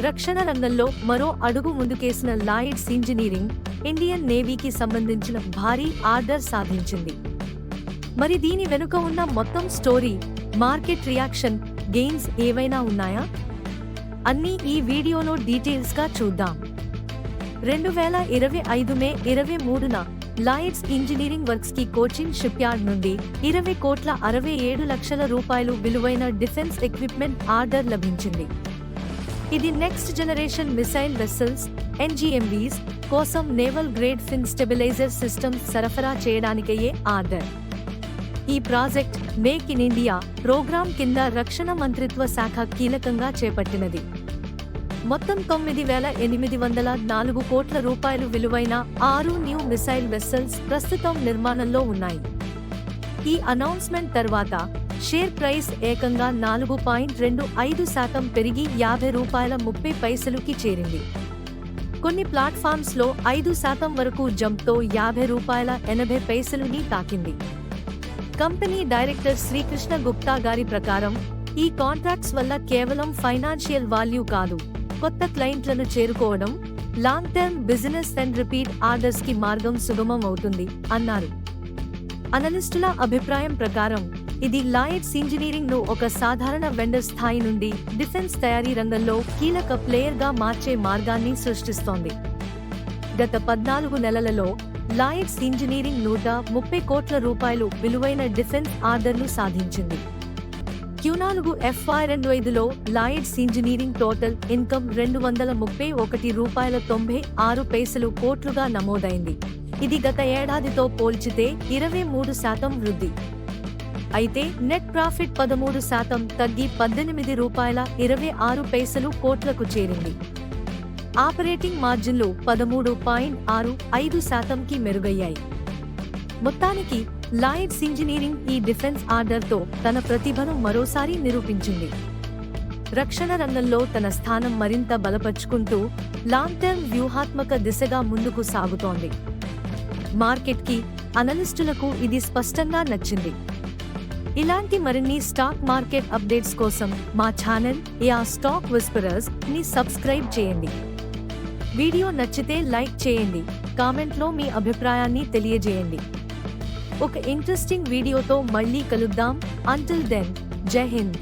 రక్షణ రంగంలో మరో అడుగు ముందుకేసిన లాయిడ్స్ ఇంజనీరింగ్ ఇండియన్ నేవీకి సంబంధించిన భారీ ఆర్డర్ సాధించింది. మరి దీని వెనుక ఉన్న మొత్తం స్టోరీ, మార్కెట్ రియాక్షన్, గెయిన్స్ ఏవైనా ఉన్నాయా? అన్నీ ఈ వీడియోలో డీటెయిల్స్ గా చూద్దాం. 2025 మే 23న లాయిడ్స్ ఇంజనీరింగ్ వర్క్స్ కి కోచిన్ షిప్యార్డ్ నుండి 20,67 లక్షల రూపాయలు విలువైన డిఫెన్స్ ఎక్విప్మెంట్ ఆర్డర్ లభించింది. ఇది next generation missile vessels NGMVs కోసం naval grade fin stabilizer systems సరఫరా చేయడానికయ్యే ఆర్డర్. ఈ project make in India programme కింద రక్షణ మంత్రిత్వ శాఖ కీలకంగా చేపట్టినది. మొత్తం 9,804 కోట్ల రూపాయలు విలువైన 6 న్యూ మిసైల్ వెస్సెల్స్ ప్రస్తుతం నిర్మాణంలో ఉన్నాయి. ఈ అనౌన్స్మెంట్ తర్వాత షేర్ ప్రైస్ ఏకంగా 4.25% పెరిగి ₹50.30కి చేరింది. కొన్ని ప్లాట్ఫామ్స్ లో 5% వరకు జంప్తో ₹50.80ని తాకింది. కంపెనీ డైరెక్టర్ శ్రీకృష్ణ గుప్తా గారి ప్రకారం ఈ కాంట్రాక్ట్స్ వల్ల కేవలం ఫైనాన్షియల్ వాల్యూ కాదు, కొత్త క్లయింట్లను చేరుకోవడం, long term business and repeat orders కి మార్గం సుగమం అవుతుంది అన్నారు. అనలిస్టుల అభిప్రాయం ప్రకారం ఇది లాయిడ్స్ ఇంజనీరింగ్ ను ఒక సాధారణ వెండర్ స్థాయి నుండి డిఫెన్స్ తయారీ రంగంలో కీలక ప్లేయర్ గా మార్చే మార్గాన్ని సృష్టిస్తోంది. గత 14 నెలలలో లాయిడ్స్ ఇంజనీరింగ్ 130 కోట్ల రూపాయలు విలువైన డిఫెన్స్ ఆర్డర్లు సాధించింది. Q4 FY25లో లాయిడ్స్ ఇంజనీరింగ్ టోటల్ ఇన్కమ్ ₹231.96 కోట్లుగా నమోదైంది. ఇది గత ఏడాదితో పోల్చితే 23% వృద్ధి. అయితే నెట్ ప్రాఫిట్ 13% తగ్గి ₹18.26 కోట్లకు చేరింది. ఆపరేటింగ్ మార్జిన్లు 13.65%కి మెరుగయ్యాయి. మొత్తానికి లాయిడ్స్ ఇంజనీరింగ్ ఈ డిఫెన్స్ ఆర్డర్తో తన ప్రతిభను మరోసారి నిరూపించింది. రక్షణ రంగంలో తన స్థానం మరింత బలపరుచుకుంటూ లాంగ్ టర్మ్ వ్యూహాత్మక దిశగా ముందుకు సాగుతోంది. మార్కెట్కి, అనలిస్టులకు ఇది స్పష్టంగా నచ్చింది. ఇలాంటి మరిన్ని స్టాక్ మార్కెట్ అప్డేట్స్ కోసం మా ఛానల్ స్టాక్ విస్పరర్స్ ని సబ్స్క్రైబ్ చేయండి. వీడియో నచ్చితే లైక్ చేయండి, కామెంట్లో మీ అభిప్రాయాన్ని తెలియజేయండి. ఒక ఇంట్రెస్టింగ్ వీడియోతో మళ్ళీ కలుద్దాం. అంటిల్ దెన్, జై హింద్.